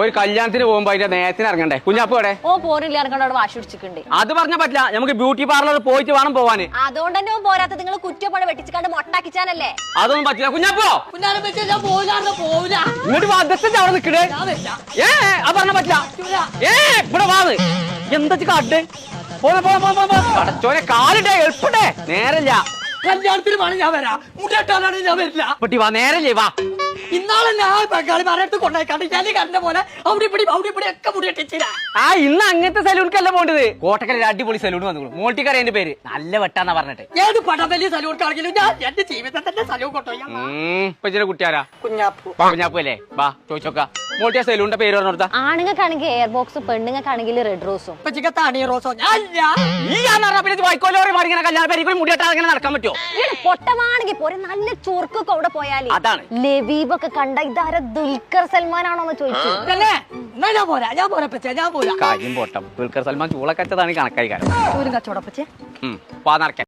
ഒരു കല്യാണത്തിന് പോകുമ്പോ അതിന്റെ നേരത്തിന് ഇറങ്ങണ്ടേ? കുഞ്ഞാപ്പ് എവിടെ? ഓ പോരില്ല ഇറങ്ങണ്ട വാശി പിടിച്ചിട്ടുണ്ട്. അത് പറഞ്ഞ പറ്റില്ല, നമുക്ക് ബ്യൂട്ടി പാർലറിൽ പോയിട്ട് വേണം പോവാന്. അതുകൊണ്ട് തന്നെ പോരാത്ത നിങ്ങൾ കുറ്റപ്പണ വെട്ടിച്ചിക്കാണ്ട് മൊട്ടാക്കിച്ചാനല്ലേ? അതൊന്നും പറ്റില്ല. കുഞ്ഞാപ്പോ ഇങ്ങോട്ട് വധത്തിന്റെ അവിടെ നിൽക്കണേ. അത് പറഞ്ഞ പറ്റില്ല. ഇവിടെ വാന്ന് എന്താ കാട്ട് പടച്ചോനെ കാലിട്ടേ എളുപ്പണ്ടേ നേരല്ല. കല്യാണത്തിന് വേണം ഞാൻ വരാം, മുടിയെട്ടാനാണ് ഞാൻ വരില്ല. കുട്ടി വാ, നേരല്ലേ വാ. ഇന്നാളെ ഞാൻ ബംഗാളി മരത്ത് കൊണ്ടുപോയിക്കാണ്ട് ഞാൻ കണ്ട പോലെ അവിടെ ഇവിടെ ഒക്കെ മുടിയെട്ടിച്ചില്ല. ഇന്ന് അങ്ങനത്തെ സലൂൺക്കല്ല പോണ്ടത്. കോട്ടക്കര അടിപൊളി സലൂൺ വന്നു, മോൾട്ടിക്കരേന്റെ പേര്. നല്ല വെട്ടാന്നാ പറഞ്ഞിട്ട്. ഏത് പടവലി സലൂൺക്കാണെങ്കിലും ഞാൻ എന്റെ ജീവിതത്തിന്റെ സലൂൺ കൊണ്ടുപോയി. ഇപ്പൊ ചില കുട്ടിയാരാ? കുഞ്ഞാപ്പു. കുഞ്ഞാപ്പു അല്ലേ? വാ ചോദിച്ചോക്ക. മോൾട്ടിയ സലൂണിന്റെ പേര് പറഞ്ഞോടുത്ത. ആണുങ്ങൾക്കാണെങ്കിൽ എയർ ബോക്സ്, പെണ്ണുങ്ങൾക്കാണെങ്കിൽ റെഡ് റോസും. താണി റോസോ കല്യാണ പേര് മുടിയെട്ടാ നടക്കാൻ പറ്റുമോ? പൊട്ടമാണെങ്കിൽ പോരെ, നല്ല ചൊർക്കൊക്കെ അവിടെ പോയാലേ. അതാണ് ലബീബൊക്കെ കണ്ട ഇതാര ദുൽഖർ സൽമാനാണോന്ന് ചോദിച്ചു. ഞാൻ പോരാ. കാര്യം പോട്ടം. ദുൽഖർ സൽമാൻ ചൂളക്കച്ചതാണ് കണക്കായി കാര്യം. കച്ചവടപ്പച്ചേ നടക്കാൻ